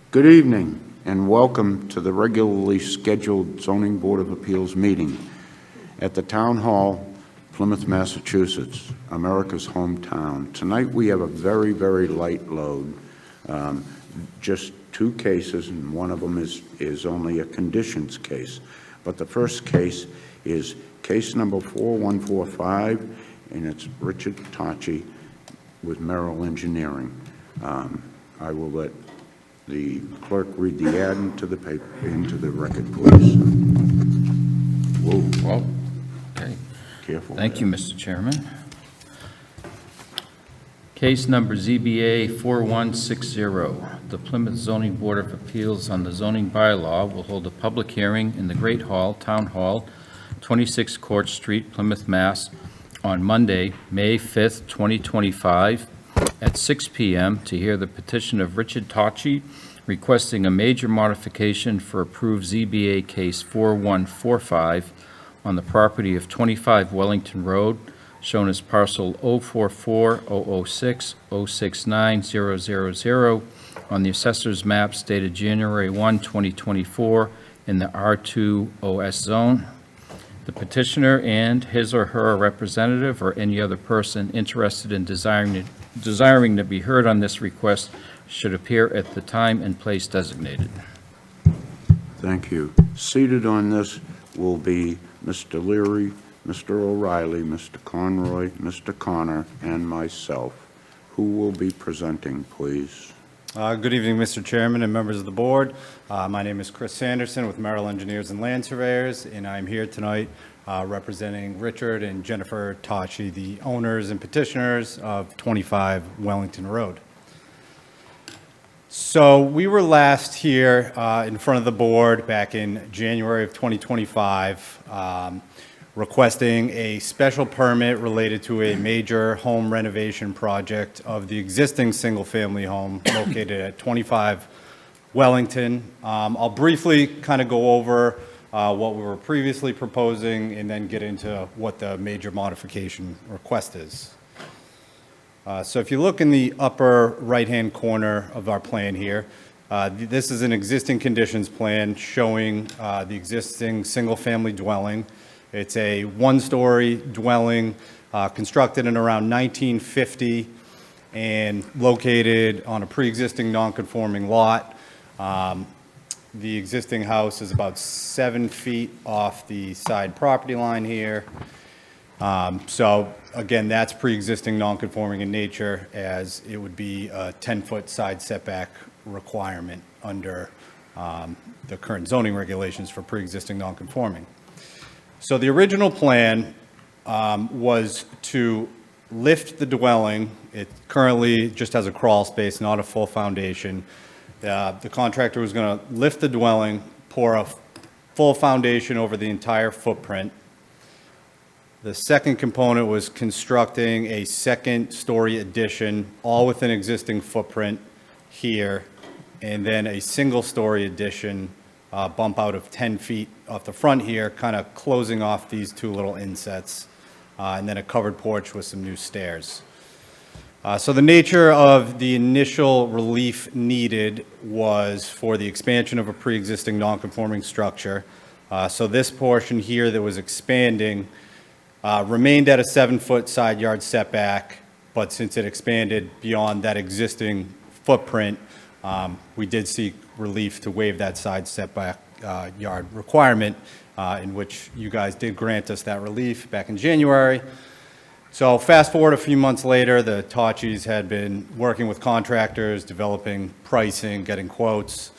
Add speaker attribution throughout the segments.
Speaker 1: Good evening and welcome to the regularly scheduled Zoning Board of Appeals meeting at the Town Hall, Plymouth, Massachusetts, America's hometown. Tonight we have a very, very light load, just two cases, and one of them is only a conditions case. But the first case is case number 4145, and it's Richard Tachi with Merrill Engineering. I will let the clerk read the ad into the paper, into the record, please. Whoa.
Speaker 2: Well, okay.
Speaker 1: Careful.
Speaker 2: Thank you, Mr. Chairman. Case number ZBA 4160. The Plymouth Zoning Board of Appeals on the zoning bylaw will hold a public hearing in the Great Hall, Town Hall, 26 Court Street, Plymouth, Mass. On Monday, May 5th, 2025, at 6 p.m. to hear the petition of Richard Tachi requesting a major modification for approved ZBA case 4145 on the property of 25 Wellington Road, shown as parcel 044-006-069-000 on the assessor's maps dated January 1, 2024 in the R2 OS zone. The petitioner and his or her representative or any other person interested in desiring to be heard on this request should appear at the time and place designated.
Speaker 1: Thank you. Seated on this will be Mr. Leary, Mr. O'Reilly, Mr. Conroy, Mr. Connor, and myself. Who will be presenting, please?
Speaker 3: Good evening, Mr. Chairman and members of the board. My name is Chris Sanderson with Merrill Engineers and Land Surveyors, and I'm here tonight representing Richard and Jennifer Tachi, the owners and petitioners of 25 Wellington Road. So we were last here in front of the board back in January of 2025 requesting a special permit related to a major home renovation project of the existing single-family home located at 25 Wellington. I'll briefly kind of go over what we were previously proposing and then get into what the major modification request is. So if you look in the upper right-hand corner of our plan here, this is an existing conditions plan showing the existing single-family dwelling. It's a one-story dwelling constructed in around 1950 and located on a pre-existing non-conforming lot. The existing house is about 7 feet off the side property line here. So again, that's pre-existing non-conforming in nature, as it would be a 10-foot side setback requirement under the current zoning regulations for pre-existing non-conforming. So the original plan was to lift the dwelling. It currently just has a crawl space, not a full foundation. The contractor was going to lift the dwelling, pour a full foundation over the entire footprint. The second component was constructing a second-story addition, all within existing footprint here, and then a single-story addition bump out of 10 feet off the front here, kind of closing off these two little insets, and then a covered porch with some new stairs. So the nature of the initial relief needed was for the expansion of a pre-existing non-conforming structure. So this portion here that was expanding remained at a 7-foot side yard setback, but since it expanded beyond that existing footprint, we did seek relief to waive that side setback yard requirement, in which you guys did grant us that relief back in January. So fast forward a few months later, the Tachis had been working with contractors, developing pricing, getting quotes,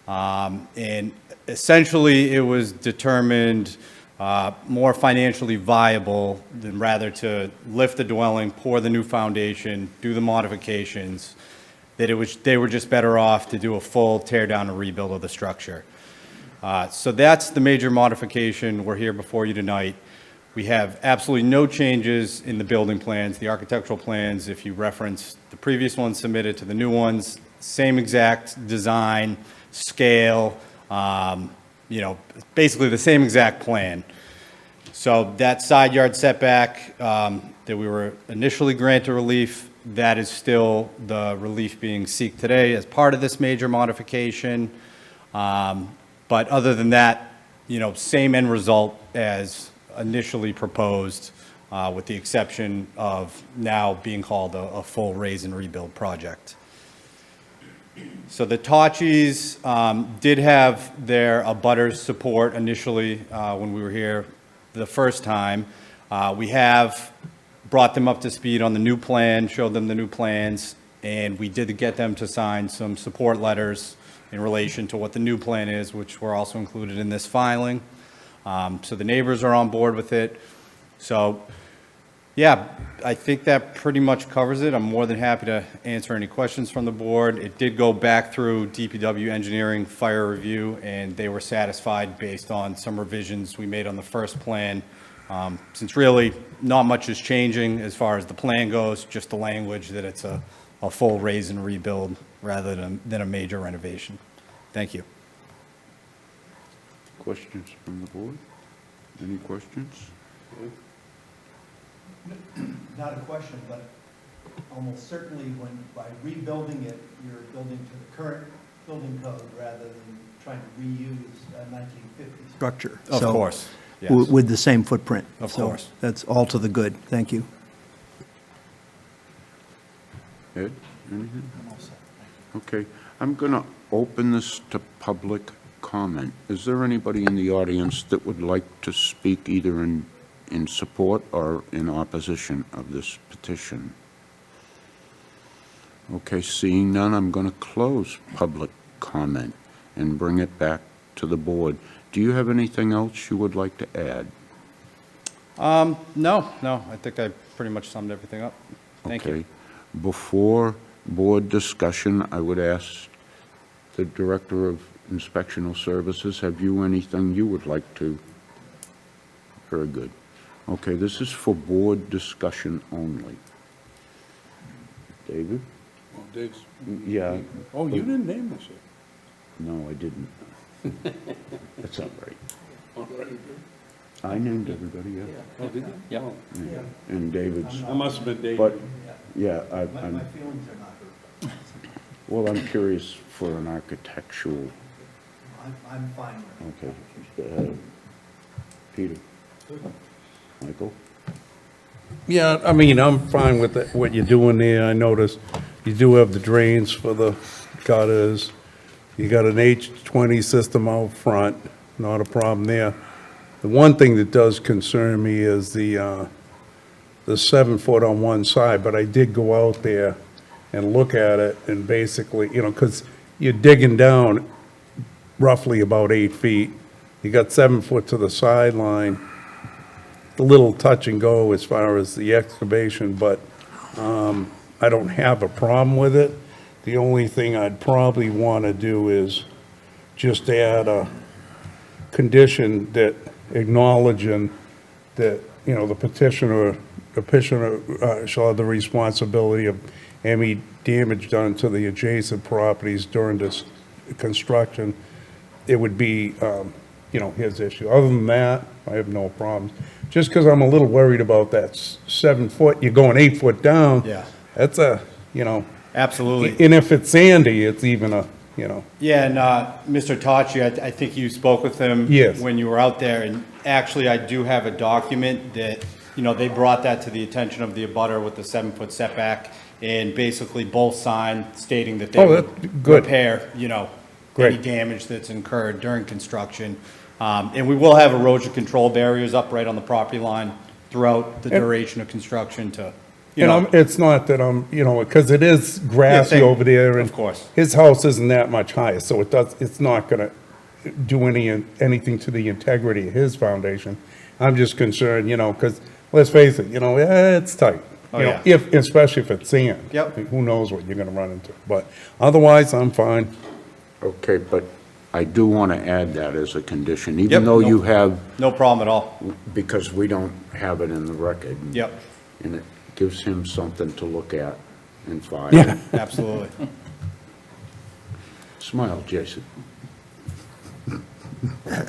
Speaker 3: and essentially it was determined more financially viable than rather to lift the dwelling, pour the new foundation, do the modifications, that they were just better off to do a full tear down and rebuild of the structure. So that's the major modification. We're here before you tonight. We have absolutely no changes in the building plans, the architectural plans. If you reference the previous ones submitted to the new ones, same exact design, scale, basically the same exact plan. So that side yard setback that we were initially granted relief that is still the relief being sought today as part of this major modification. But other than that, same end result as initially proposed, with the exception of now being called a full raise and rebuild project. So the Tachis did have their abutters support initially when we were here the first time. We have brought them up to speed on the new plan, showed them the new plans, and we did get them to sign some support letters in relation to what the new plan is, which were also included in this filing. So the neighbors are on board with it. So, yeah, I think that pretty much covers it. I'm more than happy to answer any questions from the board. It did go back through DPW engineering fire review, and they were satisfied based on some revisions we made on the first plan. Since really not much is changing as far as the plan goes, just the language that it's a full raise and rebuild rather than a major renovation. Thank you.
Speaker 1: Questions from the board? Any questions?
Speaker 4: Not a question, but almost certainly by rebuilding it, you're building to the current building code rather than trying to reuse a 1950s.
Speaker 5: Structure.
Speaker 3: Of
Speaker 5: So,
Speaker 3: course, yes.
Speaker 5: With the same footprint.
Speaker 3: Of
Speaker 5: So
Speaker 3: course.
Speaker 5: that's all to the good. Thank you.
Speaker 1: Ed, anything? Okay, I'm going to open this to public comment. Is there anybody in the audience that would like to speak either in support or in opposition of this petition? Okay, seeing none, I'm going to close public comment and bring it back to the board. Do you have anything else you would like to add?
Speaker 3: No, I think I pretty much summed everything up. Thank you.
Speaker 1: Okay. Before board discussion, I would ask the Director of Inspectional Services, have you anything you would like to? Very good. Okay, this is for board discussion only. David?
Speaker 6: Oh, Dave's,
Speaker 1: Yeah.
Speaker 6: oh, you didn't name this yet.
Speaker 1: No, I didn't. That's all right.
Speaker 6: All right.
Speaker 1: I named everybody, yeah.
Speaker 6: Oh, did you?
Speaker 2: Yeah.
Speaker 6: Oh,
Speaker 1: Yeah. And David's,
Speaker 6: that must have been Dave.
Speaker 1: but, yeah,
Speaker 4: My
Speaker 1: I'm,
Speaker 4: feelings are not hurt.
Speaker 1: well, I'm curious for an architectural,
Speaker 4: I'm fine with it.
Speaker 1: okay. Peter? Michael?
Speaker 6: Yeah, I mean, I'm fine with what you're doing there. I noticed you do have the drains for the gutters. You got an H20 system out front, not a problem there. The one thing that does concern me is the 7 foot on one side, but I did go out there and look at it and basically, because you're digging down roughly about 8 feet. You got 7 foot to the sideline, a little touch and go as far as the excavation, but I don't have a problem with it. The only thing I'd probably want to do is just add a condition that acknowledging that, the petitioner shall have the responsibility of any damage done to the adjacent properties during this construction. It would be, his issue. Other than that, I have no problems. Just because I'm a little worried about that 7 foot, you're going 8 foot down.
Speaker 3: Yeah.
Speaker 6: That's
Speaker 3: Absolutely.
Speaker 6: and if it's sandy, it's even a,
Speaker 3: Yeah, and Mr. Tachi, I think you spoke with him
Speaker 6: Yes.
Speaker 3: when you were out there, and actually, I do have a document that, they brought that to the attention of the abutter with the 7 foot setback, and basically both signed stating that they
Speaker 6: Oh,
Speaker 3: would
Speaker 6: that's good.
Speaker 3: repair, any
Speaker 6: Great.
Speaker 3: damage that's incurred during construction. And we will have erosion control barriers up right on the property line throughout the duration of construction to,
Speaker 6: it's not that I'm, because it is grassy
Speaker 3: Yeah,
Speaker 6: over there. and
Speaker 3: of course.
Speaker 6: His house isn't that much higher, so it's not gonna do anything to the integrity of his foundation. I'm just concerned, because, let's face it, it's tight.
Speaker 3: Oh,
Speaker 6: You know,
Speaker 3: yeah.
Speaker 6: especially if it's sand.
Speaker 3: Yep.
Speaker 6: Who knows what you're gonna run into, but otherwise, I'm fine.
Speaker 1: Okay, but I do want to add that as a condition,
Speaker 3: Yep,
Speaker 1: even though
Speaker 3: no.
Speaker 1: you have,
Speaker 3: no problem at all.
Speaker 1: because we don't have it in the record.
Speaker 3: Yep,
Speaker 1: And it gives him something to look at and file.
Speaker 6: Yeah.
Speaker 3: absolutely.
Speaker 1: Smile, Jason.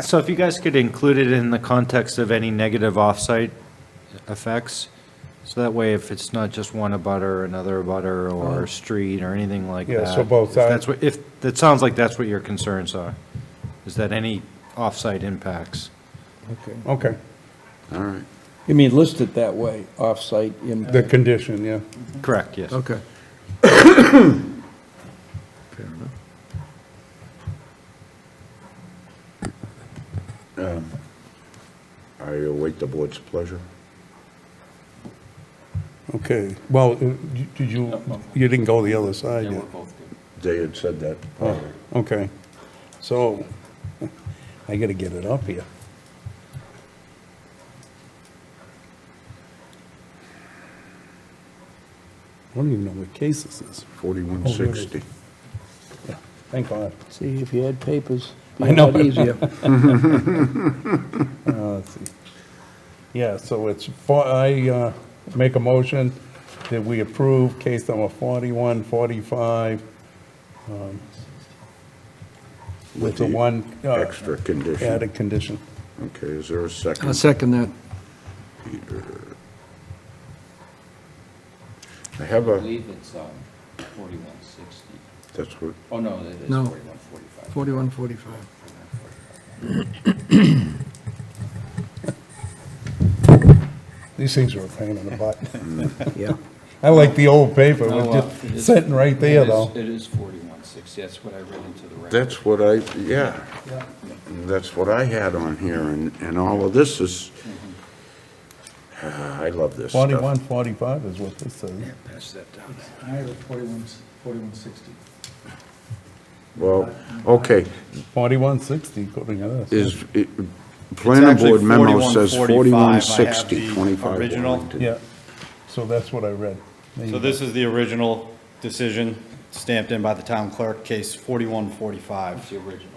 Speaker 7: So if you guys could include it in the context of any negative off-site effects, So that way, if it's not just one abutter, another abutter, or street, or anything like that.
Speaker 6: Yeah, so both
Speaker 7: if that's
Speaker 6: sides.
Speaker 7: what- If, it sounds like that's what your concerns are, is that any off-site impacts.
Speaker 8: Okay.
Speaker 6: Okay,
Speaker 1: All right.
Speaker 8: You mean list it that way, off-site impact?
Speaker 6: the condition, yeah.
Speaker 7: Correct, yes.
Speaker 8: Okay. Fair enough.
Speaker 1: I await the board's pleasure.
Speaker 6: Okay, well, did you didn't go the other side
Speaker 2: Yeah,
Speaker 6: yet?
Speaker 2: we're both good.
Speaker 1: They had said that.
Speaker 6: Oh, okay. So, I gotta get it up here. I don't even know what case this is.
Speaker 1: 4160.
Speaker 6: Yeah, thank God.
Speaker 8: See, if you had papers,
Speaker 6: I
Speaker 8: it'd be a
Speaker 6: know.
Speaker 8: lot easier.
Speaker 6: Let's see. Yeah, so it's, I make a motion that we approve case number 4145 with the
Speaker 1: the
Speaker 6: one
Speaker 1: Extra condition.
Speaker 6: added condition.
Speaker 1: Okay, is there a second?
Speaker 8: I'll second that.
Speaker 1: I have
Speaker 2: I
Speaker 1: a,
Speaker 2: believe it's 4160.
Speaker 1: that's what,
Speaker 2: Oh, no, it is
Speaker 8: No.
Speaker 2: 4145.
Speaker 8: 4145.
Speaker 6: These things are a pain in the butt.
Speaker 8: Yeah.
Speaker 6: I like the old paper,
Speaker 2: No,
Speaker 6: with
Speaker 2: it
Speaker 6: just
Speaker 2: is-
Speaker 6: sitting right there,
Speaker 2: it is-
Speaker 6: though.
Speaker 2: It is 4160, that's what I read into the record.
Speaker 1: that's what I, yeah. That's what I had on here, and all of this is, I love this stuff.
Speaker 6: 4145 is what this says.
Speaker 2: Pass that down.
Speaker 9: I have a 4160.
Speaker 1: Well, okay,
Speaker 6: 4160, according to this.
Speaker 1: is, planning
Speaker 3: actually
Speaker 1: board memo says
Speaker 3: 4145. I have
Speaker 1: 4160,
Speaker 3: the
Speaker 1: 25
Speaker 3: original.
Speaker 1: Wellington.
Speaker 6: Yeah, so that's what I read. There you
Speaker 3: So
Speaker 6: go.
Speaker 3: this is the original decision stamped in by the town clerk, case 4145.
Speaker 2: It's the original.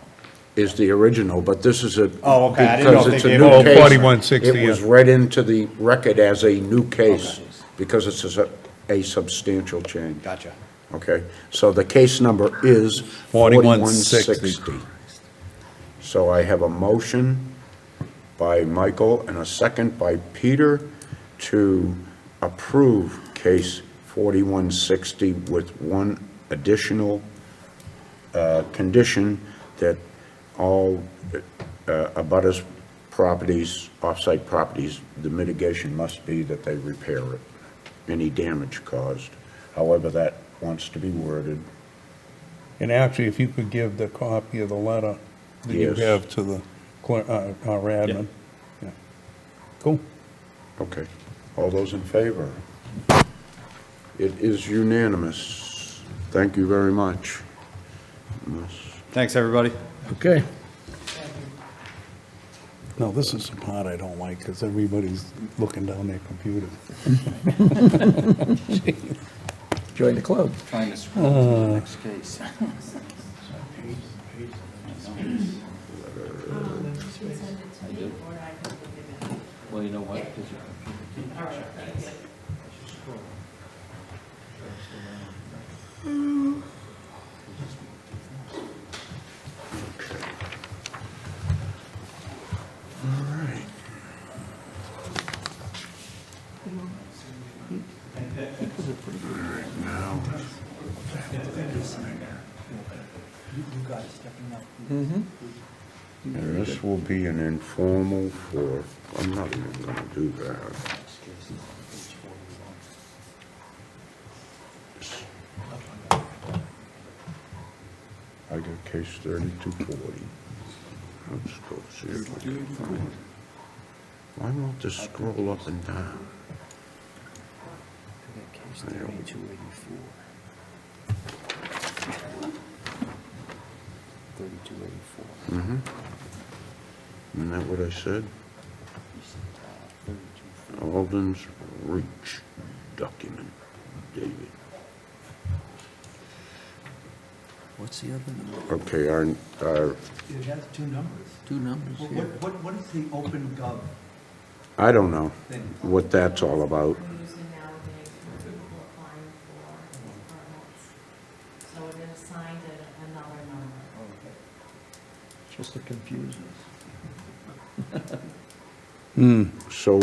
Speaker 1: Is the original, but this is a.
Speaker 3: Oh, okay. I didn't know
Speaker 1: because
Speaker 3: if
Speaker 1: it's
Speaker 3: they
Speaker 1: a
Speaker 3: gave
Speaker 1: new
Speaker 3: it-
Speaker 1: case,
Speaker 6: 4160,
Speaker 1: It was
Speaker 6: yeah.
Speaker 1: read into the record as a new case, because it's a substantial change.
Speaker 3: Gotcha.
Speaker 1: Okay, so the case number is
Speaker 6: 4160.
Speaker 1: 4160. So I have a motion by Michael and a second by Peter to approve case 4160 with one additional condition that all abutters properties, off-site properties, the mitigation must be that they repair it, any damage caused, however that wants to be worded.
Speaker 6: And actually, if you could give the copy of the letter that you
Speaker 1: Yes.
Speaker 6: have to the, our admin. Yeah. Cool.
Speaker 1: Okay, all those in favor? It is unanimous. Thank you very much.
Speaker 3: Thanks, everybody.
Speaker 8: Okay.
Speaker 6: No, this is the part I don't like, because everybody's looking down their computer.
Speaker 8: Join the club.
Speaker 2: Trying to scroll to the next case. I do. Well, you know what? 'Cause your computer keeps checking.
Speaker 1: This will be an informal for, I'm not even gonna do that. I got case 3240. Let's go see if I can find it. Why won't this scroll up and down?
Speaker 2: Case 3284. 3284.
Speaker 1: Isn't that what I said?
Speaker 2: You said, 3284.
Speaker 1: Alden's Reach document, David.
Speaker 8: What's the other number?
Speaker 1: Okay, our,
Speaker 4: It has two numbers.
Speaker 8: Two numbers
Speaker 4: What,
Speaker 8: here.
Speaker 4: what is the open gov
Speaker 1: I don't know
Speaker 4: thing?
Speaker 1: what that's all about.
Speaker 10: We're using nowadays for people applying for permits. So it is assigned another number.
Speaker 8: Just to confuse us.
Speaker 1: So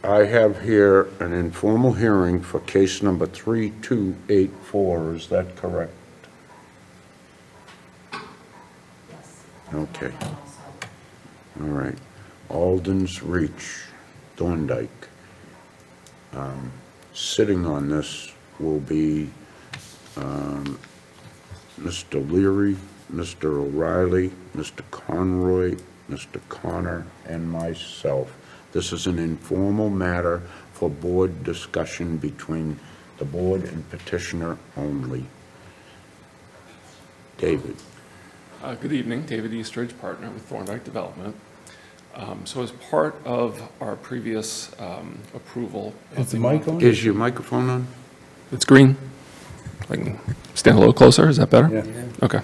Speaker 1: I have here an informal hearing for case number 3284, is that correct?
Speaker 10: Yes.
Speaker 1: Okay.
Speaker 10: That also.
Speaker 1: All right. Alden's Reach, Thorndike. Sitting on this will be Mr. Leary, Mr. O'Reilly, Mr. Conroy, Mr. Connor, and myself. This is an informal matter for board discussion between the board and petitioner only. David.
Speaker 11: Good evening, David Eastridge, partner with Thorndike Development. So as part of our previous approval.
Speaker 6: Is the mic on?
Speaker 1: Is your microphone on?
Speaker 11: It's green. I can stand a little closer, is that better?
Speaker 6: Yeah.
Speaker 11: Okay.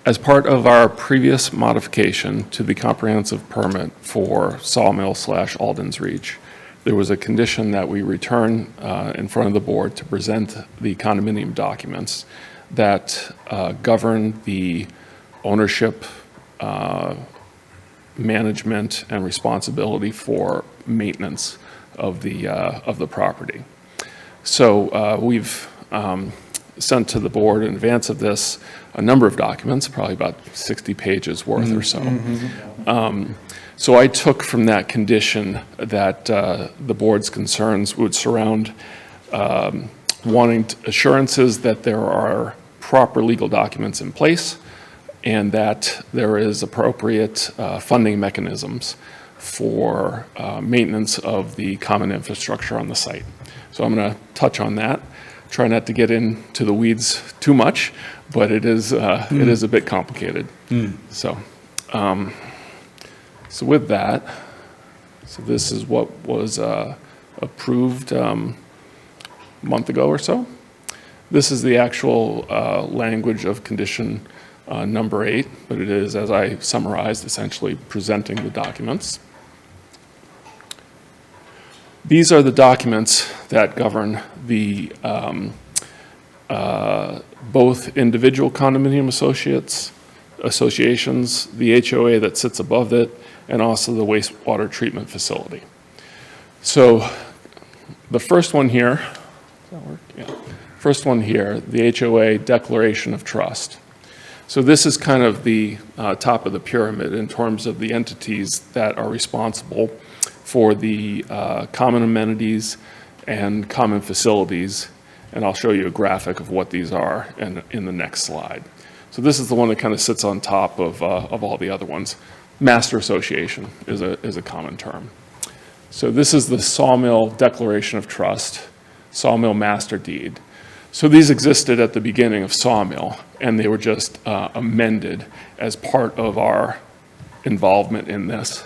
Speaker 11: As part of our previous modification to the comprehensive permit for Sawmill/Alden's Reach, there was a condition that we return in front of the board to present the condominium documents that govern the ownership, management, and responsibility for maintenance of the property. So we've sent to the board in advance of this a number of documents, probably about 60 pages worth or so. So I took from that condition that the board's concerns would surround wanting assurances that there are proper legal documents in place and that there is appropriate funding mechanisms for maintenance of the common infrastructure on the site. So I'm going to touch on that. Try not to get into the weeds too much, but it is a bit complicated. So, so with that, so this is what was approved a month ago or so. This is the actual language of condition number 8, but it is, as I summarized, essentially presenting the documents. These are the documents that govern the both individual condominium associations, the HOA that sits above it, and also the wastewater treatment facility. So the first one here, does that work? Yeah. First one here, the HOA Declaration of Trust. So this is kind of the top of the pyramid in terms of the entities that are responsible for the common amenities and common facilities, and I'll show you a graphic of what these are in the next slide. So this is the one that kind of sits on top of all the other ones. Master association is a common term. So this is the Sawmill Declaration of Trust, Sawmill Master Deed. So these existed at the beginning of Sawmill, and they were just amended as part of our involvement in this,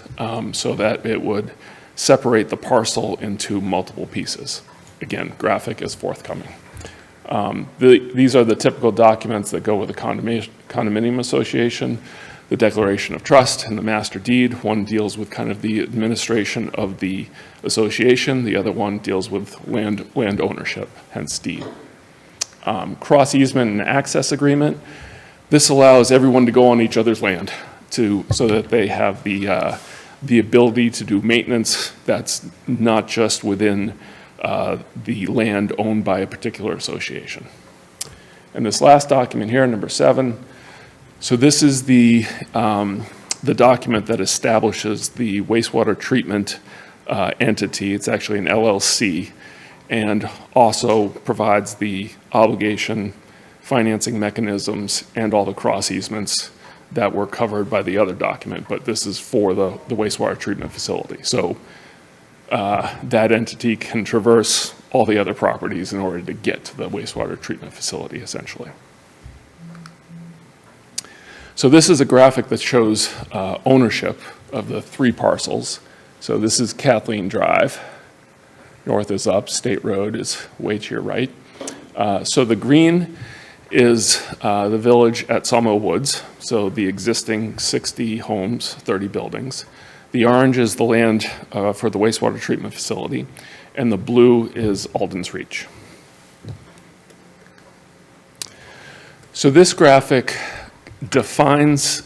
Speaker 11: so that it would separate the parcel into multiple pieces. Again, graphic is forthcoming. These are the typical documents that go with a condominium association, the Declaration of Trust and the Master Deed. One deals with kind of the administration of the association. The other one deals with land ownership, hence deed. Cross easement and access agreement. This allows everyone to go on each other's land so that they have the ability to do maintenance that's not just within the land owned by a particular association. And this last document here, number 7, so this is the document that establishes the wastewater treatment entity. It's actually an LLC, and also provides the obligation, financing mechanisms, and all the cross easements that were covered by the other document, but this is for the wastewater treatment facility. So that entity can traverse all the other properties in order to get to the wastewater treatment facility, essentially. So this is a graphic that shows ownership of the 3 parcels. So this is Kathleen Drive. North is up, State Road is way to your right. So the green is the village at Sawmill Woods, so the existing 60 homes, 30 buildings. The orange is the land for the wastewater treatment facility, and the blue is Alden's Reach. So this graphic defines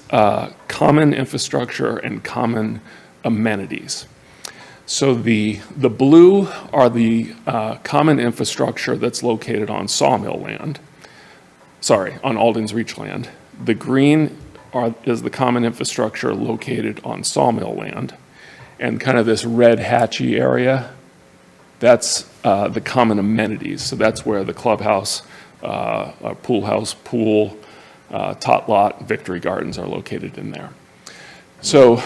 Speaker 11: common infrastructure and common amenities. So the blue are the common infrastructure that's located on sawmill land, on Alden's Reach land. The green is the common infrastructure located on sawmill land. And kind of this red hatchy area, that's the common amenities. So that's where the clubhouse, pool house, pool, tot lot, victory gardens are located in there. So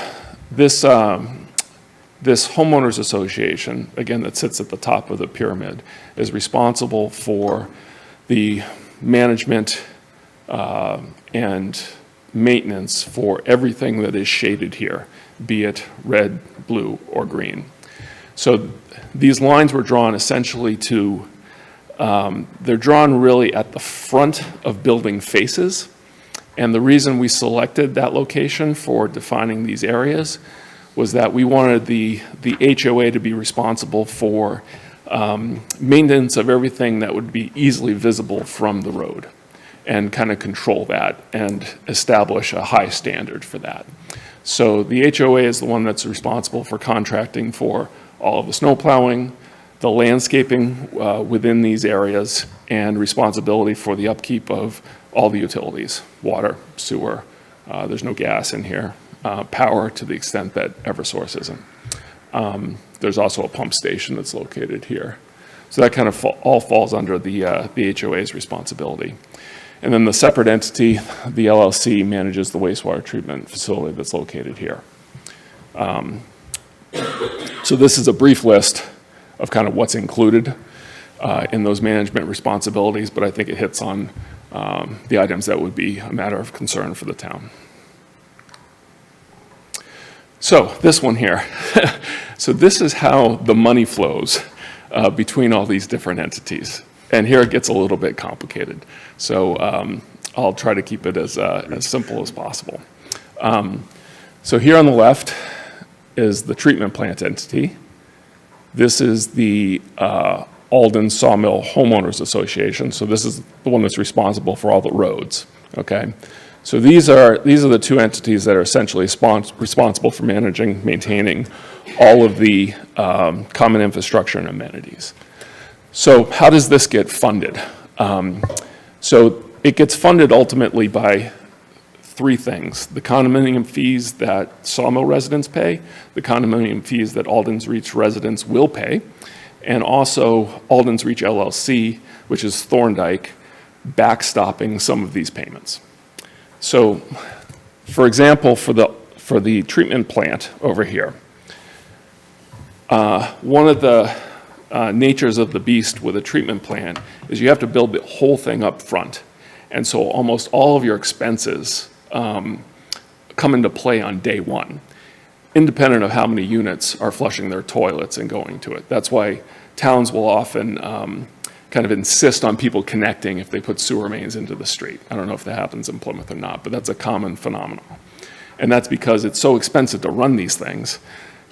Speaker 11: this homeowners association, again, that sits at the top of the pyramid, is responsible for the management and maintenance for everything that is shaded here, be it red, blue, or green. So these lines were drawn essentially to, they're drawn really at the front of building faces. And the reason we selected that location for defining these areas was that we wanted the HOA to be responsible for maintenance of everything that would be easily visible from the road, and kind of control that and establish a high standard for that. So the HOA is the one that's responsible for contracting for all of the snow plowing, the landscaping within these areas, and responsibility for the upkeep of all the utilities, water, sewer, there's no gas in here, power to the extent that Eversource isn't. There's also a pump station that's located here. So that kind of all falls under the HOA's responsibility. And then the separate entity, the LLC, manages the wastewater treatment facility that's located here. So this is a brief list of kind of what's included in those management responsibilities, but I think it hits on the items that would be a matter of concern for the town. So this one here. So this is how the money flows between all these different entities. And here it gets a little bit complicated. So I'll try to keep it as simple as possible. So here on the left is the treatment plant entity. This is the Alden Sawmill Homeowners Association. So this is the one that's responsible for all the roads, okay? So these are the two entities that are essentially responsible for managing, maintaining all of the common infrastructure and amenities. So how does this get funded? So it gets funded ultimately by three things: the condominium fees that Sawmill residents pay, the condominium fees that Alden's Reach residents will pay, and also Alden's Reach LLC, which is Thorndike, backstopping some of these payments. So, for example, for the treatment plant over here, one of the natures of the beast with a treatment plant is you have to build the whole thing up front. And so almost all of your expenses come into play on day one, independent of how many units are flushing their toilets and going to it. That's why towns will often kind of insist on people connecting if they put sewer mains into the street. I don't know if that happens in Plymouth or not, but that's a common phenomenon. And that's because it's so expensive to run these things,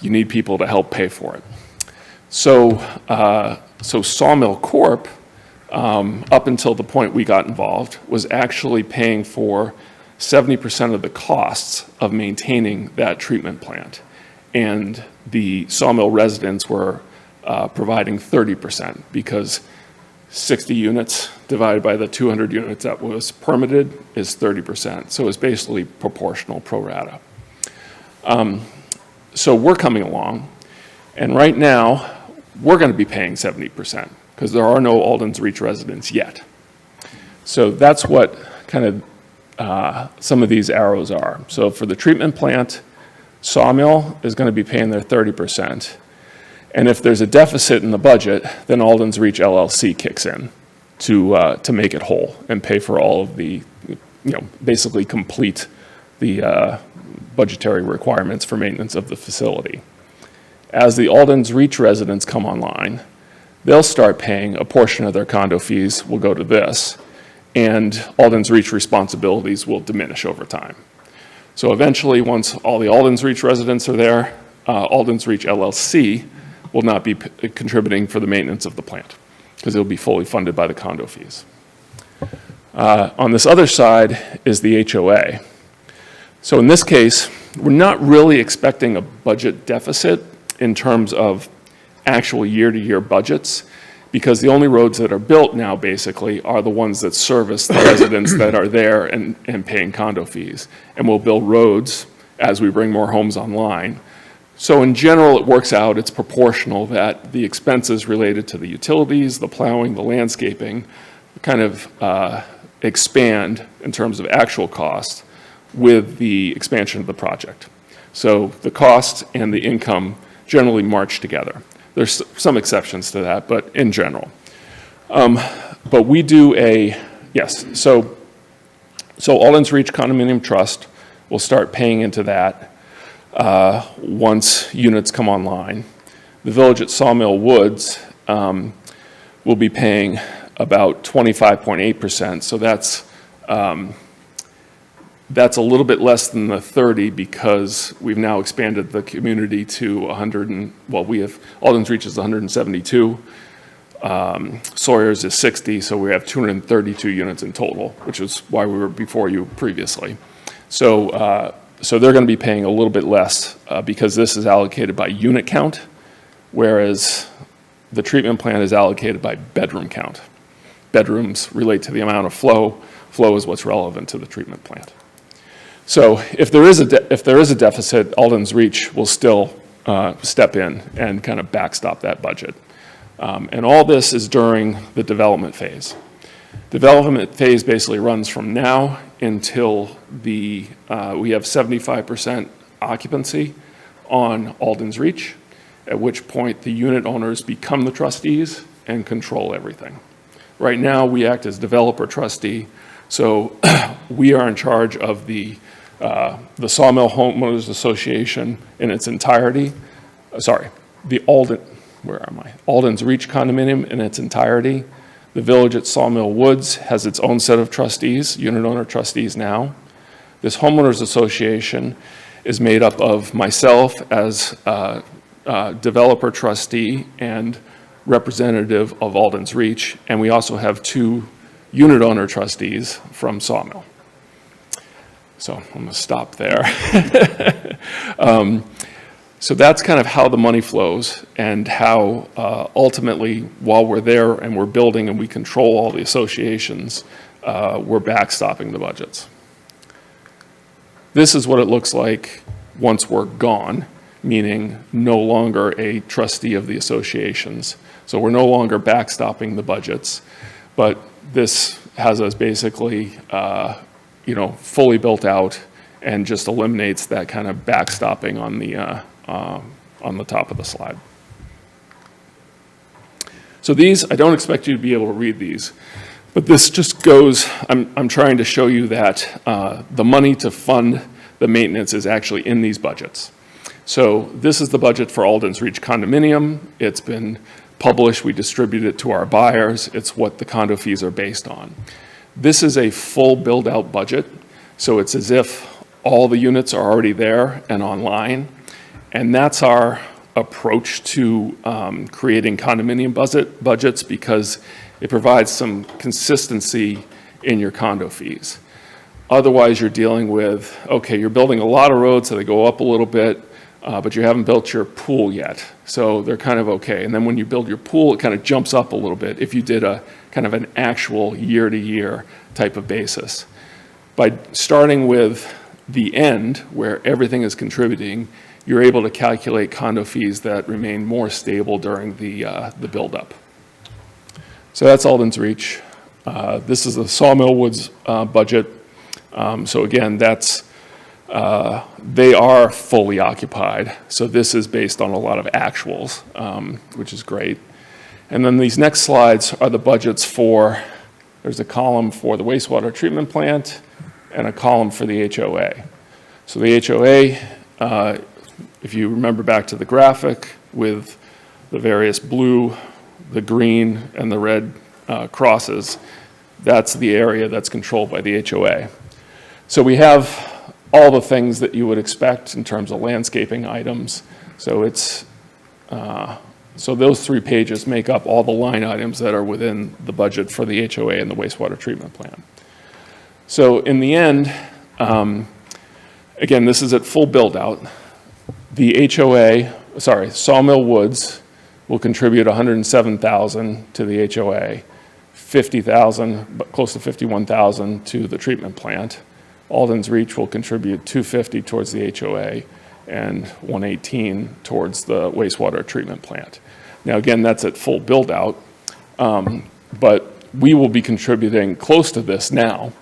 Speaker 11: you need people to help pay for it. So, Sawmill Corp., up until the point we got involved, was actually paying for 70% of the costs of maintaining that treatment plant. And the Sawmill residents were providing 30%, because 60 units divided by the 200 units that was permitted is 30%. So it's basically proportional, pro rata. So we're coming along, and right now, we're going to be paying 70%, because there are no Alden's Reach residents yet. So that's what kind of some of these arrows are. So for the treatment plant, Sawmill is going to be paying their 30%. And if there's a deficit in the budget, then Alden's Reach LLC kicks in to make it whole and pay for all of the, basically complete the budgetary requirements for maintenance of the facility. As the Alden's Reach residents come online, they'll start paying a portion of their condo fees will go to this, and Alden's Reach responsibilities will diminish over time. So eventually, once all the Alden's Reach residents are there, Alden's Reach LLC will not be contributing for the maintenance of the plant, because it'll be fully funded by the condo fees. On this other side is the HOA. So in this case, we're not really expecting a budget deficit in terms of actual year-to-year budgets, because the only roads that are built now basically are the ones that service the residents that are there and paying condo fees. And we'll build roads as we bring more homes online. So in general, it works out, it's proportional that the expenses related to the utilities, the plowing, the landscaping, kind of expand in terms of actual cost with the expansion of the project. So the cost and the income generally march together. There's some exceptions to that, but in general. But we do yes, so Alden's Reach Condominium Trust will start paying into that once units come online. The Village at Sawmill Woods will be paying about 25.8%, so that's a little bit less than the 30 because we've now expanded the community to 100 Alden's Reach is 172, Sawyer's is 60, so we have 232 units in total, which is why we were before you previously. So they're going to be paying a little bit less because this is allocated by unit count, whereas the treatment plant is allocated by bedroom count. Bedrooms relate to the amount of flow. Flow is what's relevant to the treatment plant. So if there is a deficit, Alden's Reach will still step in and kind of backstop that budget. And all this is during the development phase. Development phase basically runs from now until we have 75% occupancy on Alden's Reach, at which point the unit owners become the trustees and control everything. Right now, we act as developer trustee, so we are in charge of the Sawmill Homeowners Association in its entirety. Alden's Reach condominium in its entirety. The Village at Sawmill Woods has its own set of trustees, unit owner trustees now. This homeowners association is made up of myself as developer trustee and representative of Alden's Reach, and we also have 2 unit owner trustees from Sawmill. So I'm going to stop there. So that's kind of how the money flows and how ultimately, while we're there and we're building and we control all the associations, we're backstopping the budgets. This is what it looks like once we're gone, meaning no longer a trustee of the associations. So we're no longer backstopping the budgets, but this has us basically, fully built out and just eliminates that kind of backstopping on the top of the slide. So these, I don't expect you to be able to read these, but this just goes, I'm trying to show you that the money to fund the maintenance is actually in these budgets. So this is the budget for Alden's Reach condominium. It's been published, we distribute it to our buyers. It's what the condo fees are based on. This is a full build-out budget, so it's as if all the units are already there and online, and that's our approach to creating condominium budgets because it provides some consistency in your condo fees. Otherwise, you're dealing with, okay, you're building a lot of roads, so they go up a little bit, but you haven't built your pool yet, so they're kind of okay. And then when you build your pool, it kind of jumps up a little bit if you did a kind of an actual year-to-year type of basis. By starting with the end, where everything is contributing, you're able to calculate condo fees that remain more stable during the build-up. So that's Alden's Reach. This is the Sawmill Woods budget. So again, that's they are fully occupied. So this is based on a lot of actuals, which is great. And then these next slides are the budgets for, there's a column for the wastewater treatment plant and a column for the HOA. So the HOA, if you remember back to the graphic with the various blue, the green, and the red crosses, that's the area that's controlled by the HOA. So we have all the things that you would expect in terms of landscaping items. So it's, so those 3 pages make up all the line items that are within the budget for the HOA and the wastewater treatment plant. So in the end, again, this is at full build-out. The Sawmill Woods will contribute $107,000 to the HOA, $50,000, close to $51,000 to the treatment plant. Alden's Reach will contribute $250,000 towards the HOA and $118,000 towards the wastewater treatment plant. Now, again, that's at full build-out, but we will be contributing close to this now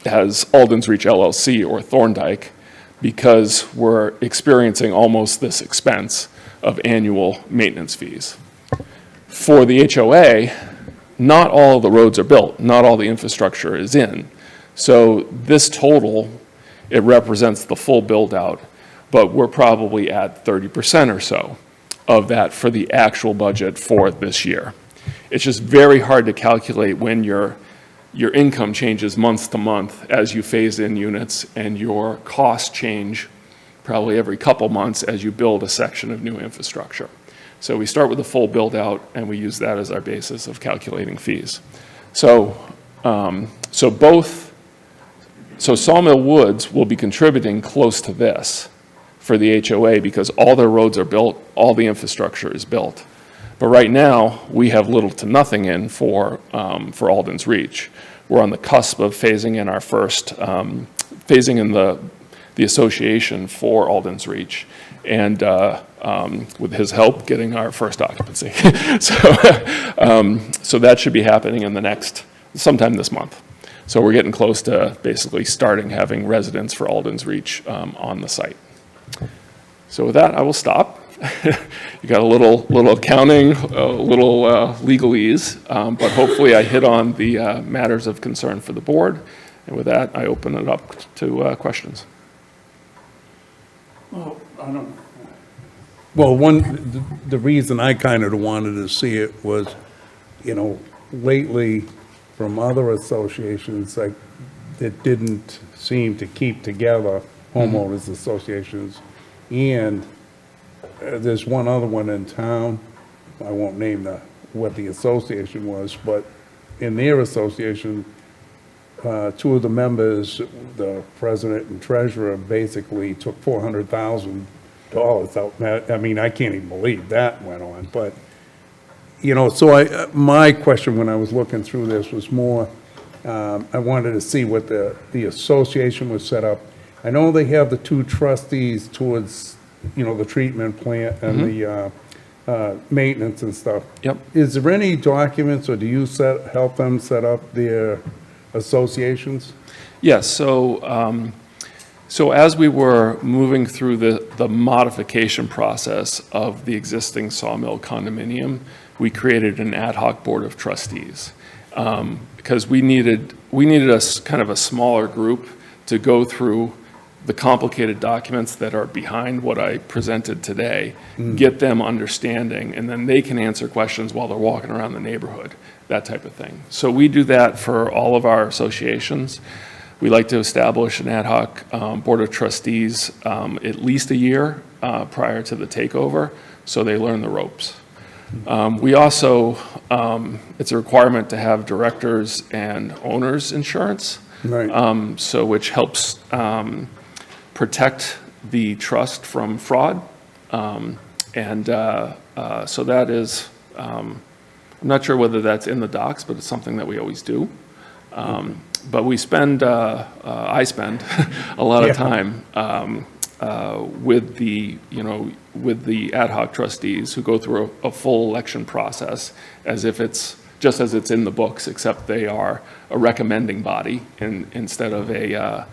Speaker 11: as Alden's Reach LLC or Thorndike, because we're experiencing almost this expense of annual maintenance fees. For the HOA, not all the roads are built, not all the infrastructure is in. So this total, it represents the full build-out, but we're probably at 30% or so of that for the actual budget for this year. It's just very hard to calculate when your income changes month to month as you phase in units, and your costs change probably every couple months as you build a section of new infrastructure. So we start with a full build-out, and we use that as our basis of calculating fees. So Sawmill Woods will be contributing close to this for the HOA because all their roads are built, all the infrastructure is built. But right now, we have little to nothing in for Alden's Reach. We're on the cusp of phasing in our first, phasing in the association for Alden's Reach, and with his help, getting our first occupancy. So that should be happening in sometime this month. So we're getting close to basically starting having residents for Alden's Reach on the site. So with that, I will stop. You got a little accounting, a little legalese, but hopefully I hit on the matters of concern for the board. And with that, I open it up to questions.
Speaker 6: Well, the reason I kind of wanted to see it was, lately from other associations, like, that didn't seem to keep together, homeowners associations, and there's one other one in town. I won't name what the association was, but in their association, two of the members, the president and treasurer, basically took $400,000 out. I mean, I can't even believe that went on, but, so my question when I was looking through this was more, I wanted to see what the association was set up. I know they have the two trustees towards, the treatment plant and the maintenance and stuff.
Speaker 11: Yep.
Speaker 6: Is there any documents, or do you help them set up their associations?
Speaker 11: Yes, so as we were moving through the modification process of the existing Sawmill condominium, we created an ad hoc board of trustees, because we needed kind of a smaller group to go through the complicated documents that are behind what I presented today, get them understanding, and then they can answer questions while they're walking around the neighborhood, that type of thing. So we do that for all of our associations. We like to establish an ad hoc board of trustees at least a year prior to the takeover, so they learn the ropes. We also, it's a requirement to have directors and owners insurance,
Speaker 6: Right.
Speaker 11: which helps protect the trust from fraud. So that is, I'm not sure whether that's in the docs, but it's something that we always do. But I spend a lot of time with the ad hoc trustees who go through a full election process as if it's just as it's in the books, except they are a recommending body instead of a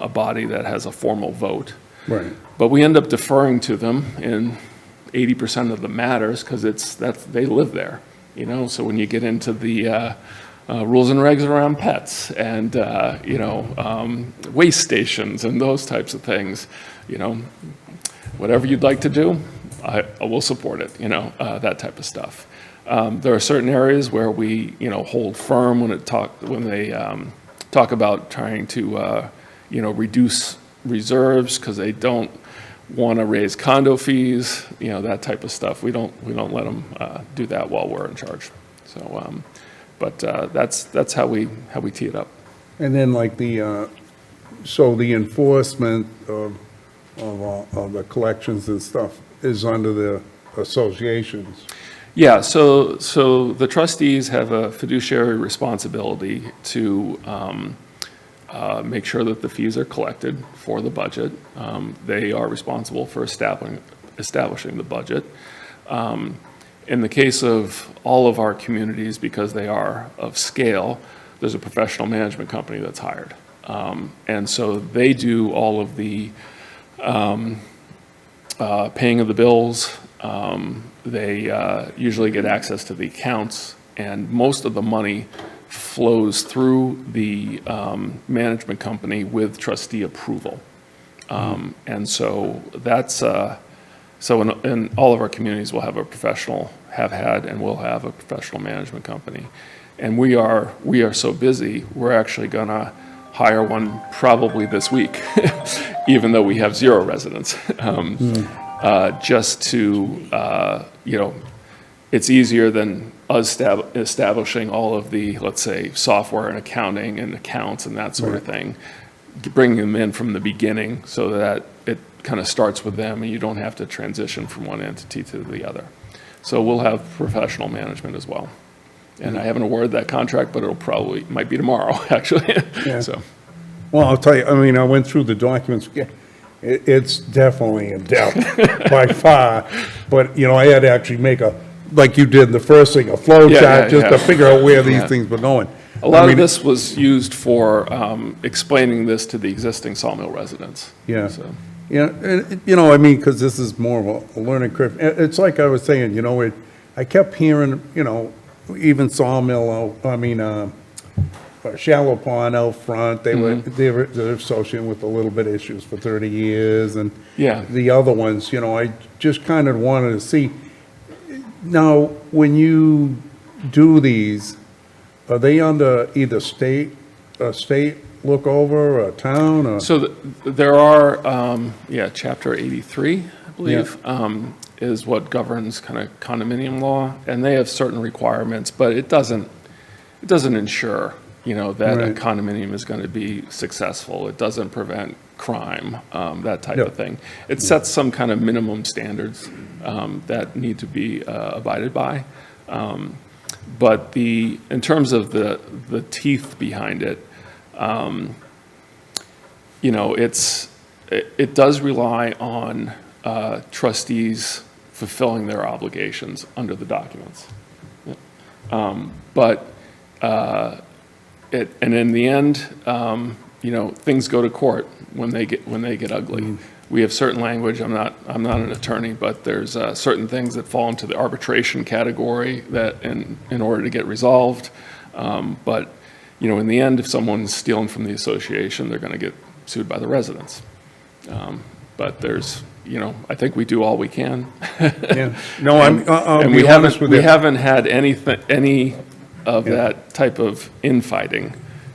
Speaker 11: body that has a formal vote.
Speaker 6: Right.
Speaker 11: But we end up deferring to them in 80% of the matters because they live there, So when you get into the rules and regs around pets and waste stations and those types of things, whatever you'd like to do, I will support it. That type of stuff. There are certain areas where we hold firm when they talk about trying to reduce reserves because they don't want to raise condo fees, that type of stuff. We don't let them do that while we're in charge. So, but that's how we tee it up.
Speaker 6: And then like so the enforcement of the collections and stuff is under the associations.
Speaker 11: Yeah, so the trustees have a fiduciary responsibility to make sure that the fees are collected for the budget. They are responsible for establishing the budget. In the case of all of our communities, because they are of scale, there's a professional management company that's hired. And so they do all of the paying of the bills. They usually get access to the accounts, and most of the money flows through the management company with trustee approval. And so that's, so in all of our communities, we'll have a professional, have had, and will have a professional management company. And we are so busy, we're actually gonna hire one probably this week, even though we have 0 residents. Just to, it's easier than us establishing all of the, let's say, software and accounting and accounts and that sort of thing, bringing them in from the beginning so that it kind of starts with them and you don't have to transition from one entity to the other. So we'll have professional management as well. And I haven't awarded that contract, but might be tomorrow, actually.
Speaker 6: Yeah.
Speaker 11: So.
Speaker 6: Well, I'll tell you, I mean, I went through the documents. It's definitely in depth by far, but, I had to actually make like you did the first thing, a flow chart just to figure out where these things were going.
Speaker 11: A lot of this was used for explaining this to the existing Sawmill residents.
Speaker 6: Yeah.
Speaker 11: So.
Speaker 6: Yeah, and, I mean, because this is more of a learning curve. It's like I was saying, I kept hearing, even Sawmill, Shallow Pond out front, they're associated with a little bit of issues for 30 years, and
Speaker 11: Yeah.
Speaker 6: the other ones, I just kind of wanted to see. Now, when you do these, are they under either a state look over, or a town, or?
Speaker 11: So there are, Chapter 83, I believe, is what governs kind of condominium law, and they have certain requirements, but it doesn't ensure, that a
Speaker 6: Right.
Speaker 11: condominium is going to be successful. It doesn't prevent crime, that type of thing. It sets some kind of minimum standards that need to be abided by. But in terms of the teeth behind it, it does rely on trustees fulfilling their obligations under the documents. But and in the end, things go to court when they get ugly. We have certain language. I'm not an attorney, but there's certain things that fall into the arbitration category that in order to get resolved. But in the end, if someone's stealing from the association, they're going to get sued by the residents. But there's, I think we do all we can.
Speaker 6: Yeah. No, I'll
Speaker 11: And
Speaker 6: be honest with you.
Speaker 11: we haven't had any of that type of infighting,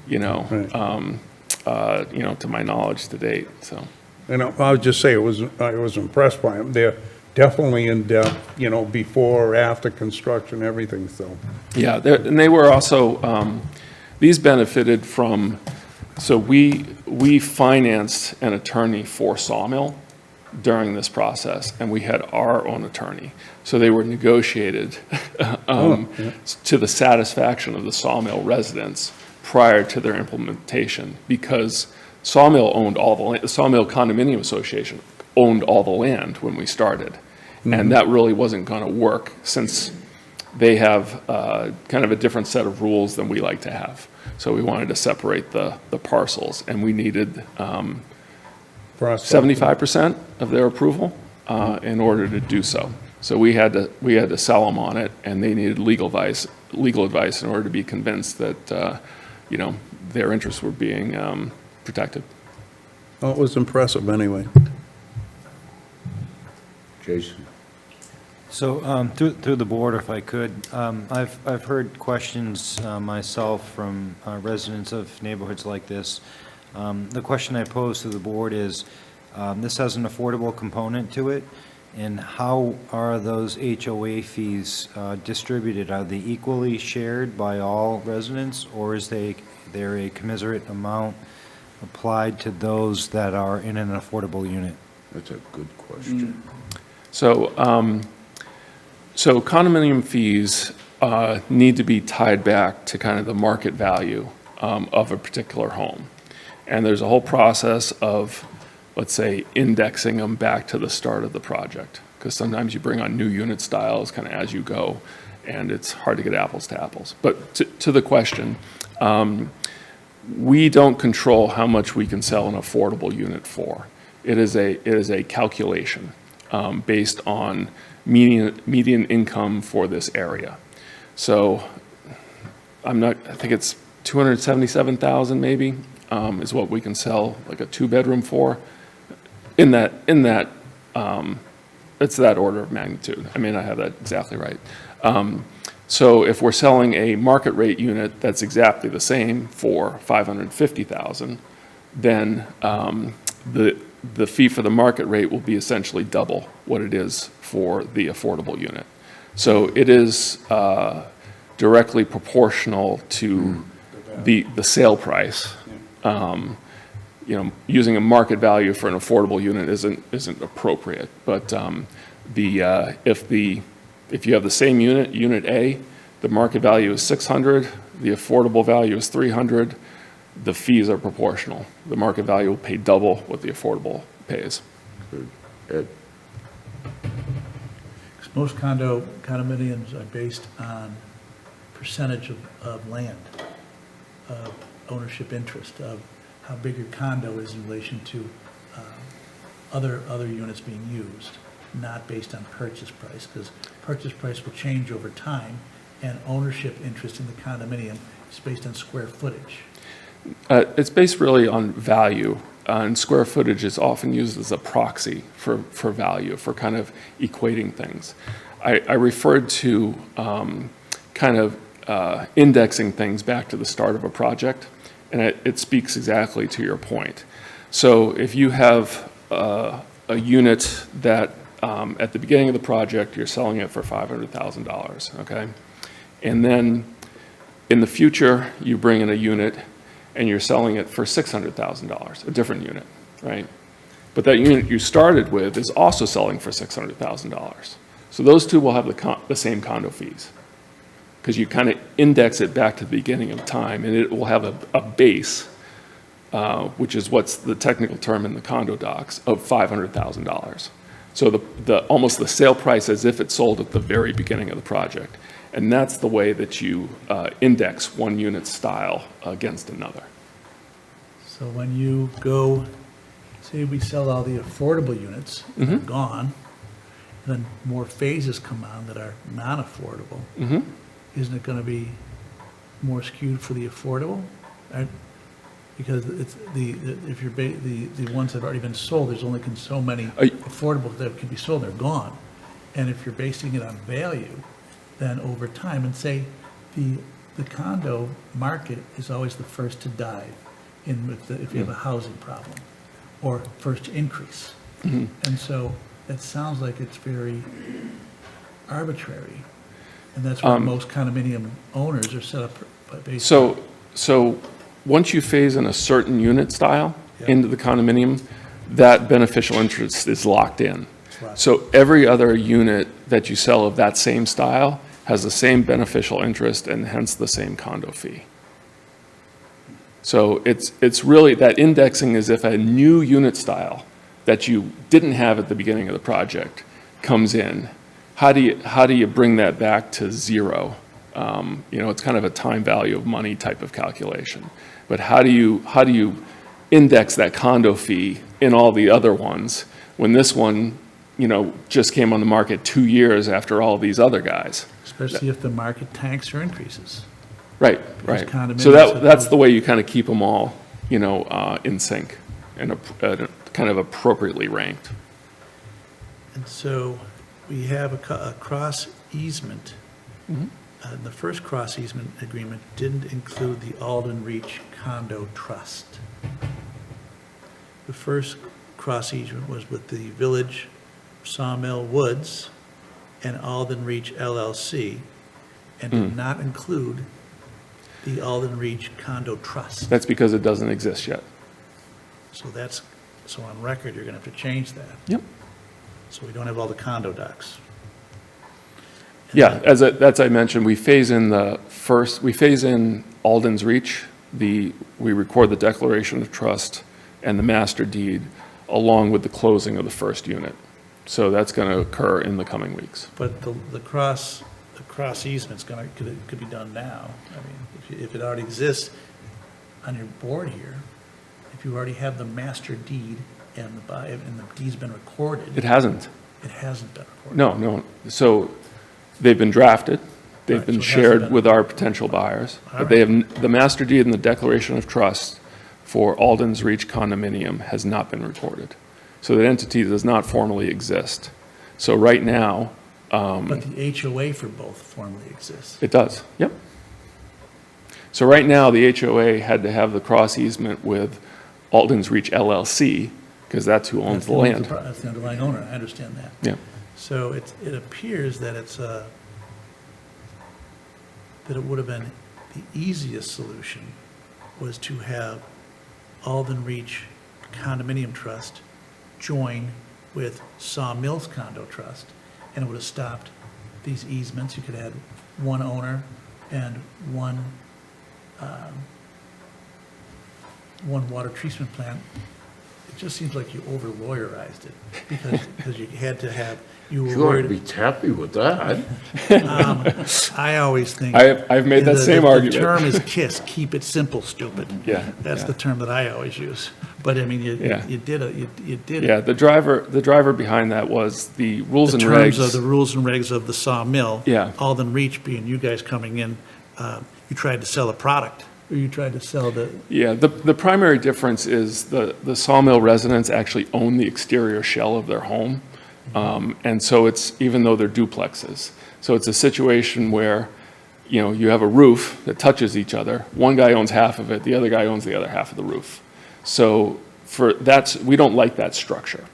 Speaker 11: to my knowledge to date, so.
Speaker 6: And I would just say, I was impressed by them. They're definitely in depth, before or after construction, everything, so.
Speaker 11: Yeah, and they were also, these benefited from, so we financed an attorney for Sawmill during this process, and we had our own attorney. So they were negotiated to the satisfaction of the Sawmill residents prior to their implementation, because Sawmill owned all the land. The Sawmill Condominium Association owned all the land when we started, and that really wasn't going to work since they have kind of a different set of rules than we like to have. So we wanted to separate the parcels, and we needed 75% of their approval in order to do so. So we had to sell them on it, and they needed legal advice in order to be convinced that their interests were being protected.
Speaker 6: Well, it was impressive anyway.
Speaker 1: Jason?
Speaker 7: So through the board, if I could, I've heard questions myself from residents of neighborhoods like this. The question I pose to the board is, this has an affordable component to it, And how are those HOA fees distributed? Are they equally shared by all residents, or is there a commensurate amount applied to those that are in an affordable unit?
Speaker 1: That's a good question.
Speaker 11: So, so condominium fees need to be tied back to kind of the market value of a particular home. And there's a whole process of, let's say, indexing them back to the start of the project. Because sometimes you bring on new unit styles kind of as you go, and it's hard to get apples to apples. But to the question, we don't control how much we can sell an affordable unit for. It is a calculation based on median income for this area. So I think it's 277,000 maybe is what we can sell like a 2-bedroom for. It's that order of magnitude. I may not have that exactly right. So if we're selling a market rate unit that's exactly the same for 550,000, then the fee for the market rate will be essentially double what it is for the affordable unit. So it is directly proportional to the sale price. Using a market value for an affordable unit isn't appropriate. But if you have the same unit, Unit A, the market value is 600, the affordable value is 300. The fees are proportional. The market value will pay double what the affordable pays.
Speaker 1: Good. Ed?
Speaker 8: Most condominiums are based on percentage of land, of ownership interest, of how big your condo is in relation to other units being used, not based on purchase price, because purchase price will change over time, and ownership interest in the condominium is based on square footage.
Speaker 11: It's based really on value, and square footage is often used as a proxy for value, for kind of equating things. I referred to indexing things back to the start of a project, and it speaks exactly to your point. So if you have a unit that at the beginning of the project, you're selling it for $500,000, okay? And then in the future, you bring in a unit and you're selling it for $600,000, a different unit, right? But that unit you started with is also selling for $600,000. So those two will have the same condo fees, because you kind of index it back to the beginning of time, and it will have a base, which is what's the technical term in the condo docs, of $500,000. So almost the sale price as if it sold at the very beginning of the project. And that's the way that you index one unit style against another.
Speaker 8: So when you go, say we sell all the affordable units, they're gone, and then more phases come on that are non-affordable, isn't it going to be more skewed for the affordable? Because it's if you're the ones that have already been sold, there's only so many affordable that can be sold, they're gone. And if you're basing it on value, then over time, and say the condo market is always the first to die if you have a housing problem, or first to increase. And so it sounds like it's very arbitrary, and that's why most condominium owners are set up based on.
Speaker 11: So once you phase in a certain unit style into the condominium, that beneficial interest is locked in.
Speaker 8: Right.
Speaker 11: So every other unit that you sell of that same style has the same beneficial interest and hence the same condo fee. So it's really, that indexing is if a new unit style that you didn't have at the beginning of the project comes in, how do you bring that back to zero? It's kind of a time value of money type of calculation. But how do you index that condo fee in all the other ones when this one, just came on the market 2 years after all these other guys?
Speaker 8: Especially if the market tanks or increases.
Speaker 11: Right.
Speaker 8: condominiums
Speaker 11: So
Speaker 8: have
Speaker 11: that's
Speaker 8: those-
Speaker 11: the way you kind of keep them all, in sync and kind of appropriately ranked.
Speaker 8: And so we have a cross easement. The first cross easement agreement didn't include the Alden Reach Condo Trust. The first cross easement was with the village Sawmill Woods and Alden Reach LLC, and did not include the Alden Reach Condo Trust.
Speaker 11: That's because it doesn't exist yet.
Speaker 8: So on record, you're gonna have to change that,
Speaker 11: Yep.
Speaker 8: so we don't have all the condo docs.
Speaker 11: Yeah, as I mentioned, we phase in Alden's Reach, we record the declaration of trust and the master deed along with the closing of the first unit. So that's going to occur in the coming weeks.
Speaker 8: But the cross easement's could be done now. I mean, if it already exists on your board here, if you already have the master deed and the deed's been recorded.
Speaker 11: It hasn't.
Speaker 8: It hasn't been recorded.
Speaker 11: No. So they've been drafted. They've
Speaker 8: Right,
Speaker 11: been
Speaker 8: so it hasn't
Speaker 11: shared
Speaker 8: been-
Speaker 11: with our potential buyers.
Speaker 8: All
Speaker 11: But they have, the master deed and the declaration of trust for Alden's Reach condominium has not been recorded. So that entity does not formally exist. So right now,
Speaker 8: But the HOA for both formally exists.
Speaker 11: it does, yep. So right now, the HOA had to have the cross easement with Alden's Reach LLC, because that's who owns the land.
Speaker 8: That's the underlying owner, I understand that.
Speaker 11: Yeah,
Speaker 8: So it appears that that it would have been the easiest solution was to have Alden Reach Condominium Trust join with Sawmills Condo Trust, and it would have stopped these easements. You could add one owner and one water treatment plant. It just seems like you over-lawyerized it, because you had to have, you were
Speaker 1: You ought to
Speaker 8: worried.
Speaker 1: be happy with that.
Speaker 8: I always think.
Speaker 11: I've made that same argument.
Speaker 8: The term is KISS, keep it simple, stupid.
Speaker 11: Yeah,
Speaker 8: That's
Speaker 11: yeah.
Speaker 8: the term that I always use. But I mean,
Speaker 11: Yeah.
Speaker 8: you did.
Speaker 11: yeah, the driver behind that was the rules
Speaker 8: The
Speaker 11: and
Speaker 8: terms of the
Speaker 11: regs.
Speaker 8: rules and regs of the sawmill.
Speaker 11: Yeah.
Speaker 8: Alden Reach being you guys coming in, you tried to sell a product, or you tried to sell the,
Speaker 11: Yeah, the primary difference is the Sawmill residents actually own the exterior shell of their home. And so it's, even though they're duplexes. So it's a situation where, you have a roof that touches each other. One guy owns half of it, the other guy owns the other half of the roof. So we don't like that structure.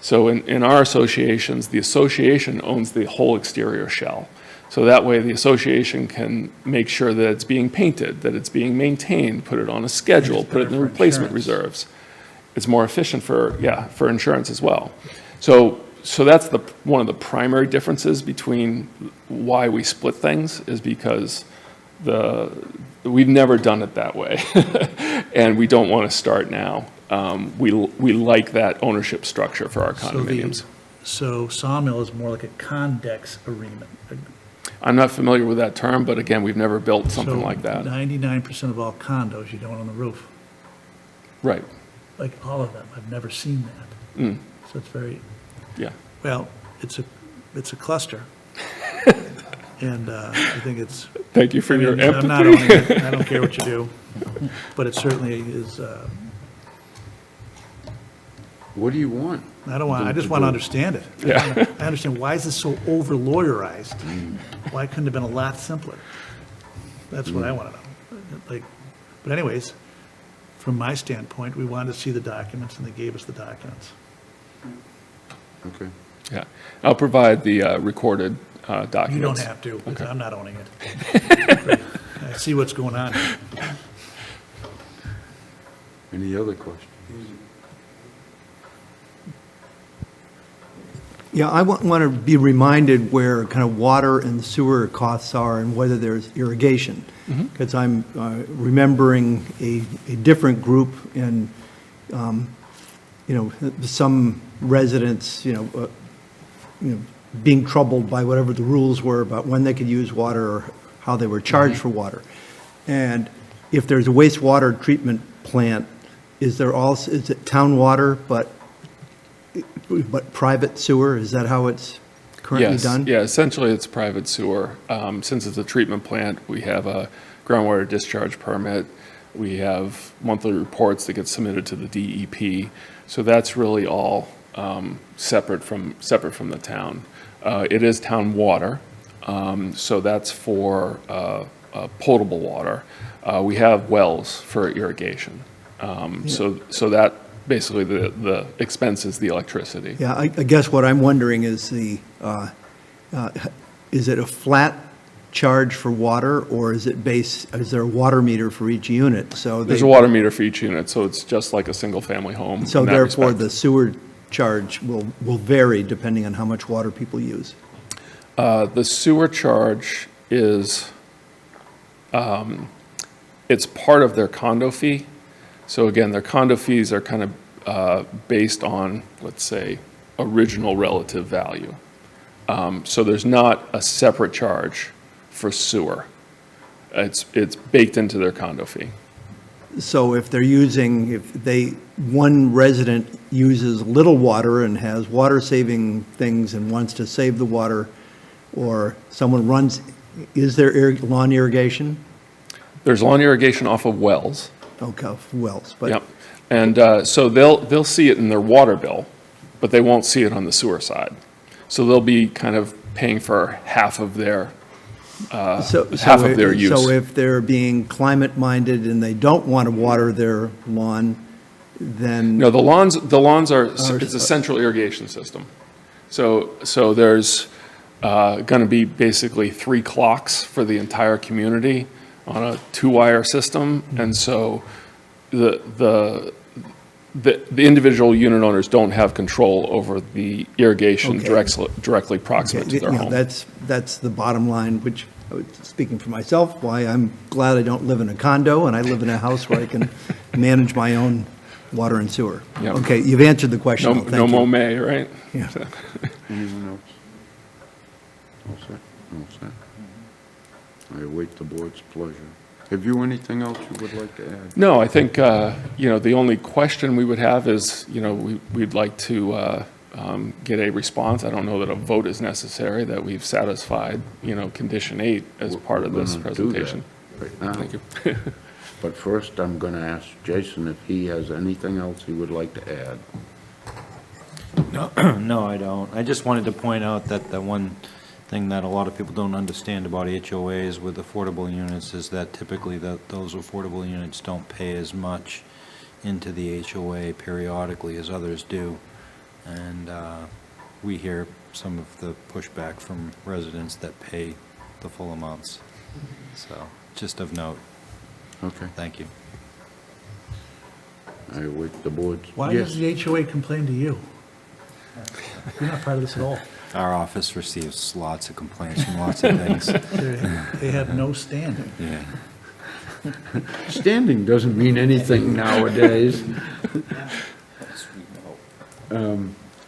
Speaker 11: So in our associations, the association owns the whole exterior shell. So that way the association can make sure that it's being painted, that it's being maintained, put it on a schedule, put it in the
Speaker 8: better for
Speaker 11: replacement
Speaker 8: insurance.
Speaker 11: reserves. It's more efficient for insurance as well. So that's one of the primary differences between why we split things, is because we've never done it that way. And we don't want to start now. We like that ownership structure for our condominiums.
Speaker 8: so sawmill is more like a condex agreement.
Speaker 11: I'm not familiar with that term, but again, we've never built something like that.
Speaker 8: 99% of all condos, you don't own the roof,
Speaker 11: Right,
Speaker 8: like all of them. I've never seen that.
Speaker 11: Mm.
Speaker 8: So it's very,
Speaker 11: yeah.
Speaker 8: well, it's a cluster. And I think it's.
Speaker 11: Thank you for your
Speaker 8: I'm not
Speaker 11: empathy.
Speaker 8: owning it. I don't care what you do, but it certainly is,
Speaker 1: What do you want?
Speaker 8: I just want to understand it.
Speaker 11: Yeah.
Speaker 8: I understand, why is this so over-lawyerized? Why couldn't it have been a lot simpler? That's what I want to know. But anyways, from my standpoint, we wanted to see the documents, and they gave us the documents.
Speaker 1: Okay.
Speaker 11: Yeah, I'll provide the recorded documents.
Speaker 8: You don't have to, because I'm not owning it. I see what's going on.
Speaker 1: Any other questions?
Speaker 5: Yeah, I want to be reminded where kind of water and sewer costs are and whether there's irrigation. Because I'm remembering a different group and, some residents, being troubled by whatever the rules were about when they could use water or how they were charged for water. And if there's a wastewater treatment plant, is it town water, but private sewer? Is that how it's currently
Speaker 11: Yes,
Speaker 5: done?
Speaker 11: yeah, essentially it's private sewer. Since it's a treatment plant, we have a groundwater discharge permit. We have monthly reports that get submitted to the DEP. So that's really all separate from the town. It is town water, so that's for potable water. We have wells for irrigation. So basically the expense is the electricity.
Speaker 5: Yeah, I guess what I'm wondering is is it a flat charge for water, or is there a water meter for each unit? So
Speaker 11: There's a water meter for each unit, so it's just like a single-family home.
Speaker 5: So
Speaker 11: in that
Speaker 5: therefore,
Speaker 11: respect.
Speaker 5: the sewer charge will vary depending on how much water people use.
Speaker 11: The sewer charge is, it's part of their condo fee. So again, their condo fees are kind of based on, let's say, original relative value. So there's not a separate charge for sewer. It's baked into their condo fee.
Speaker 5: So if one resident uses little water and has water-saving things and wants to save the water, or someone is there lawn irrigation?
Speaker 11: There's lawn irrigation off of wells.
Speaker 5: Okay, wells, but.
Speaker 11: Yep. And so they'll see it in their water bill, but they won't see it on the sewer side. So they'll be kind of paying for half of their use.
Speaker 5: So if they're being climate-minded and they don't want to water their lawn, then.
Speaker 11: No, the lawns are, it's a central irrigation system. So there's going to be basically 3 clocks for the entire community on a 2-wire system. And so the individual unit owners don't have control over the irrigation
Speaker 5: Okay.
Speaker 11: directly proximate to their home.
Speaker 5: That's the bottom line, which, speaking for myself, why I'm glad I don't live in a condo and I live in a house where I can manage my own water and sewer.
Speaker 11: Yep.
Speaker 5: Okay, you've answered the question.
Speaker 11: No,
Speaker 5: though.
Speaker 11: no
Speaker 5: Thank you.
Speaker 11: mow, right?
Speaker 5: Yeah.
Speaker 1: Anyone else? All set? All set? I await the board's pleasure. Have you anything else you would like to add?
Speaker 11: No, I think, the only question we would have is, we'd like to get a response. I don't know that a vote is necessary, that we've satisfied, condition 8 as part of this
Speaker 1: We're gonna do that
Speaker 11: presentation.
Speaker 1: right now.
Speaker 11: Thank you.
Speaker 1: But first, I'm going to ask Jason if he has anything else he would like to add.
Speaker 7: No, I don't. I just wanted to point out that the one thing that a lot of people don't understand about HOAs with affordable units is that typically those affordable units don't pay as much into the HOA periodically as others do. And we hear some of the pushback from residents that pay the full amounts. So, just of note.
Speaker 1: Okay.
Speaker 7: Thank you.
Speaker 1: I await the board's.
Speaker 8: Why
Speaker 1: Yes.
Speaker 8: does the HOA complain to you? You're not part of this at all.
Speaker 7: Our office receives lots of complaints from lots of things.
Speaker 8: They have no standing.
Speaker 7: Yeah.
Speaker 1: Standing doesn't mean anything nowadays.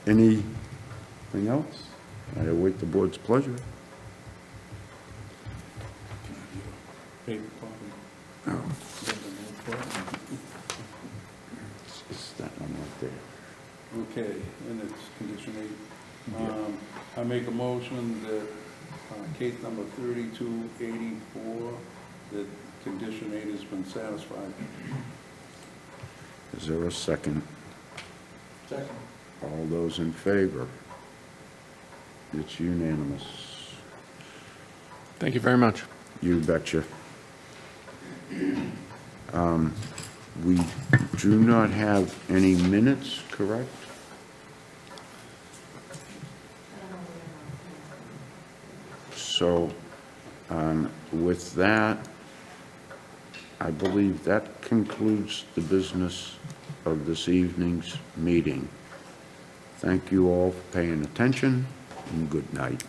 Speaker 1: Anything else? I await the board's pleasure. It's that one right there.
Speaker 6: Okay, and it's condition 8. I make a motion that case number 3284, that condition 8 has been satisfied.
Speaker 1: Is there a second?
Speaker 9: Second.
Speaker 1: All those in favor? It's unanimous.
Speaker 11: Thank you very much.
Speaker 1: You betcha. We do not have any minutes, correct? So, with that, I believe that concludes the business of this evening's meeting. Thank you all for paying attention, and good night.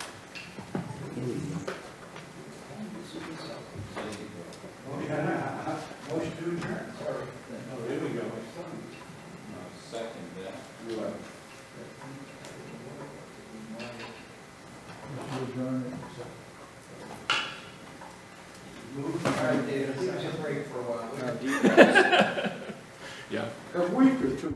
Speaker 11: Yeah.
Speaker 1: A week or two.